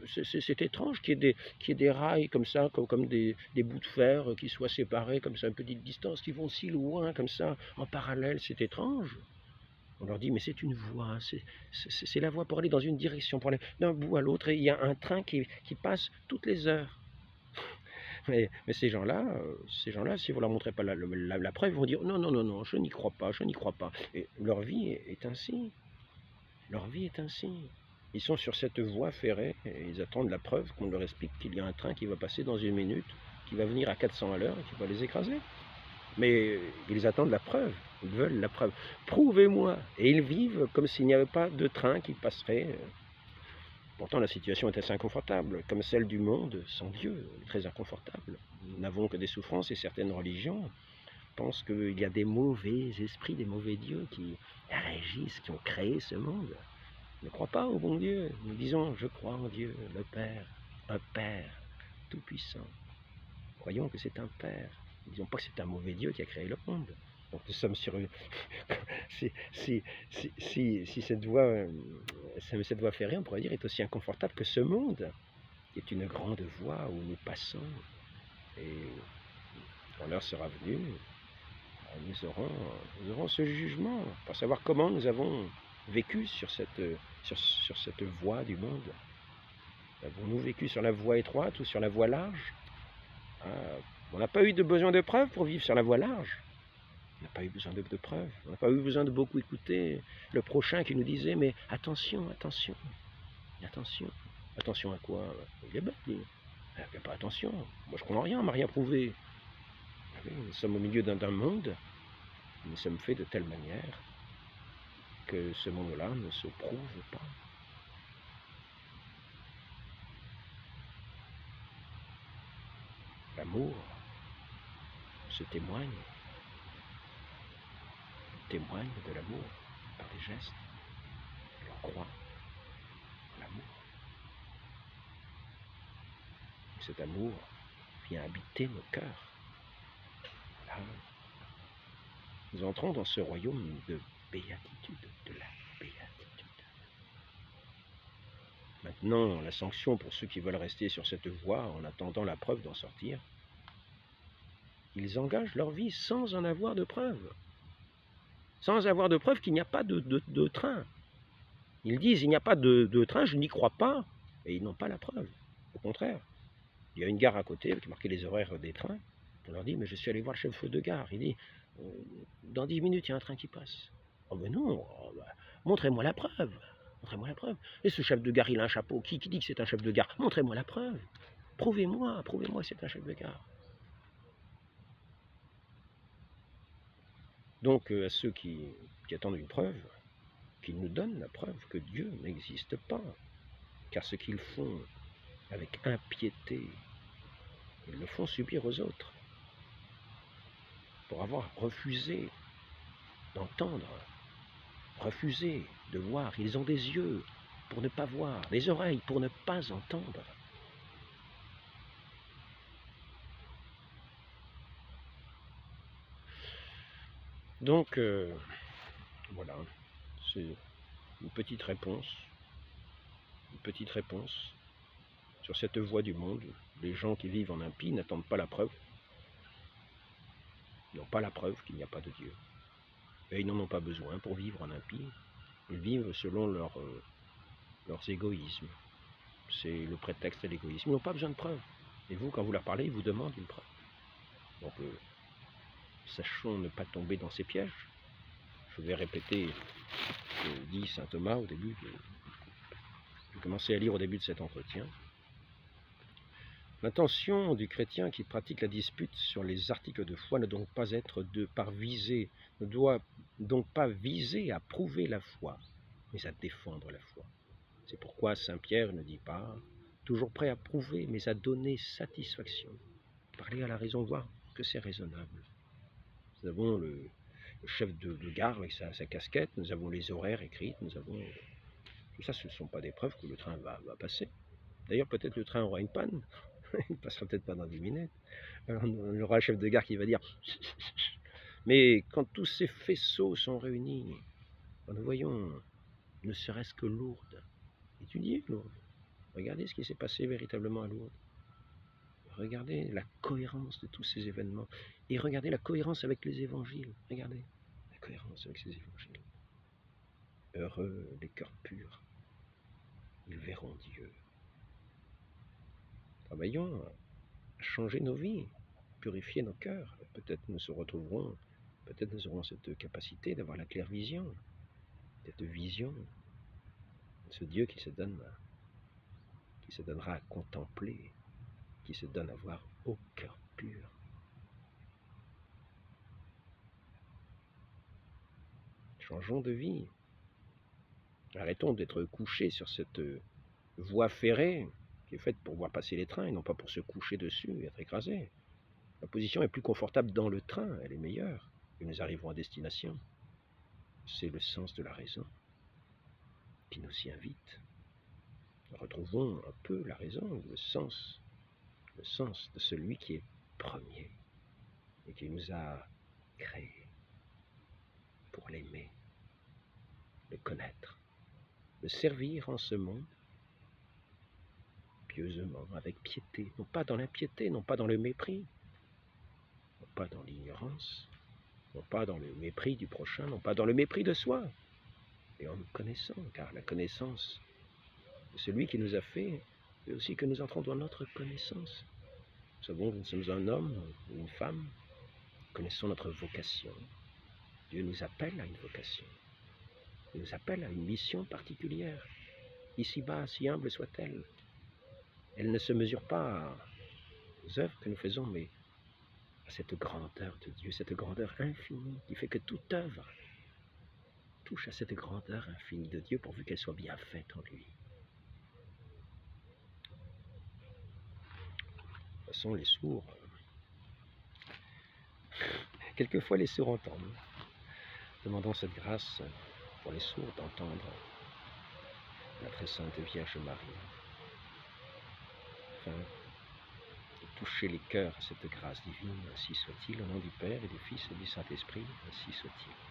c'est étrange qu'il y ait des rails comme ça, comme des bouts de fer qui soient séparés comme ça, à une petite distance, qui vont si loin comme ça, en parallèle, c'est étrange. On leur dit, mais c'est une voie, c'est la voie pour aller dans une direction, pour aller d'un bout à l'autre, et il y a un train qui passe toutes les heures. Mais ces gens-là, si vous ne leur montrez pas la preuve, ils vont dire, non, je n'y crois pas, je n'y crois pas. Et leur vie est ainsi. Leur vie est ainsi. Ils sont sur cette voie ferrée, et ils attendent la preuve qu'on leur explique qu'il y a un train qui va passer dans une minute, qui va venir à 400 à l'heure et qui va les écraser. Mais ils attendent la preuve, ils veulent la preuve. Prouvez-moi. Et ils vivent comme s'il n'y avait pas de train qui passerait Pourtant, la situation est assez inconfortable, comme celle du monde sans Dieu, très inconfortable. Nous n'avons que des souffrances et certaines religions pensent qu'il y a des mauvais esprits, des mauvais dieux qui régissent, qui ont créé ce monde. Ne crois pas au bon Dieu. Nous disons, je crois en Dieu, le Père, un Père tout-puissant. Croyons que c'est un Père. Ne disons pas que c'est un mauvais Dieu qui a créé le monde. Donc nous sommes sur une... si cette voie ferrée, on pourrait dire, est aussi inconfortable que ce monde, qui est une grande voie où nous passons. Et quand l'heure sera venue, nous aurons ce jugement pour savoir comment nous avons vécu sur cette voie du monde. Avons-nous vécu sur la voie étroite ou sur la voie large? On n'a pas eu de besoin de preuves pour vivre sur la voie large. On n'a pas eu besoin de preuves. On n'a pas eu besoin de beaucoup écouter le prochain qui nous disait, mais attention, attention, attention. Attention à quoi? Il est bête, lui. Il n'y a pas attention. Moi, je comprends rien, on m'a rien prouvé. Nous sommes au milieu d'un monde. Nous sommes faits de telle manière que ce monde-là ne se prouve pas. L'amour se témoigne de l'amour par des gestes. On croit en l'amour. Et cet amour vient habiter nos cœurs. Là, nous entrons dans ce royaume de béatitude, de la béatitude. Maintenant, la sanction pour ceux qui veulent rester sur cette voie en attendant la preuve d'en sortir, ils engagent leur vie sans en avoir de preuve. Sans avoir de preuve qu'il n'y a pas de train. Ils disent, il n'y a pas de train, je n'y crois pas, et ils n'ont pas la preuve. Au contraire, il y a une gare à côté avec marqué les horaires des trains. On leur dit, mais je suis allé voir le chef de gare. Il dit, dans 10 minutes, il y a un train qui passe. Oh ben non, oh ben, montrez-moi la preuve. Montrez-moi la preuve. Et ce chef de gare, il a un chapeau. Qui dit que c'est un chef de gare? Montrez-moi la preuve. Prouvez-moi que c'est un chef de gare. Donc, à ceux qui attendent une preuve, qu'ils nous donnent la preuve que Dieu n'existe pas. Car ce qu'ils font avec impiété, ils le font subir aux autres. Pour avoir refusé d'entendre, refusé de voir. Ils ont des yeux pour ne pas voir, des oreilles pour ne pas entendre. Donc, voilà, c'est une petite réponse sur cette voie du monde. Les gens qui vivent en impie n'attendent pas la preuve, n'ont pas la preuve qu'il n'y a pas de Dieu. Et ils n'en ont pas besoin pour vivre en impie. Ils vivent selon leurs égoïsmes. C'est le prétexte à l'égoïsme. Ils n'ont pas besoin de preuves. Et vous, quand vous leur parlez, ils vous demandent une preuve. Donc, sachons ne pas tomber dans ces pièges. Je vais répéter ce que dit saint Thomas au début. Je vais commencer à lire au début de cet entretien. L'intention du chrétien qui pratique la dispute sur les articles de foi ne doit donc pas être ne doit donc pas viser à prouver la foi, mais à défendre la foi. C'est pourquoi saint Pierre ne dit pas toujours prêt à prouver, mais à donner satisfaction. Parler à la raison, voir que c'est raisonnable. Nous avons le chef de gare avec sa casquette, nous avons les horaires écrits, nous avons... Tout ça, ce ne sont pas des preuves que le train va passer. D'ailleurs, peut-être le train aura une panne. Il ne passera peut-être pas dans 10 minutes. Alors, on aura le chef de gare qui va dire... Mais quand tous ces faisceaux sont réunis, quand nous voyons, ne serait-ce que Lourdes, étudiez Lourdes. Regardez ce qui s'est passé véritablement à Lourdes. Regardez la cohérence de tous ces événements. Et regardez la cohérence avec les évangiles. Regardez la cohérence avec ces évangiles. Heureux les cœurs purs, ils verront Dieu. Travaillons à changer nos vies, purifier nos cœurs. Peut-être nous se retrouverons, peut-être nous aurons cette capacité d'avoir la claire vision, cette vision de ce Dieu qui se donnera à contempler, qui se donne à voir au cœur pur. Changeons de vie. Arrêtons d'être couchés sur cette voie ferrée qui est faite pour voir passer les trains et non pas pour se coucher dessus et être écrasé. La position est plus confortable dans le train, elle est meilleure, et nous arriverons à destination. C'est le sens de la raison qui nous y invite. Retrouvons un peu la raison, le sens de celui qui est premier et qui nous a créés pour l'aimer, le connaître, le servir en ce monde, pieusement, avec piété, non pas dans l'impiété, non pas dans le mépris, non pas dans l'ignorance, non pas dans le mépris du prochain, non pas dans le mépris de soi, et en nous connaissant, car la connaissance de celui qui nous a fait fait aussi que nous entrons dans notre connaissance. Nous savons que nous sommes un homme ou une femme, nous connaissons notre vocation. Dieu nous appelle à une vocation, il nous appelle à une mission particulière, ici-bas, si humble soit-elle. Elle ne se mesure pas aux œuvres que nous faisons, mais à cette grandeur de Dieu, cette grandeur infinie qui fait que toute œuvre touche à cette grandeur infinie de Dieu pourvu qu'elle soit bien faite en lui. De toute façon, les sourds, quelquefois les sourds entendent. Demandons cette grâce pour les sourds d'entendre la très sainte Vierge Marie, afin de toucher les cœurs à cette grâce divine, ainsi soit-il, au nom du Père et du Fils et du Saint-Esprit, ainsi soit-il.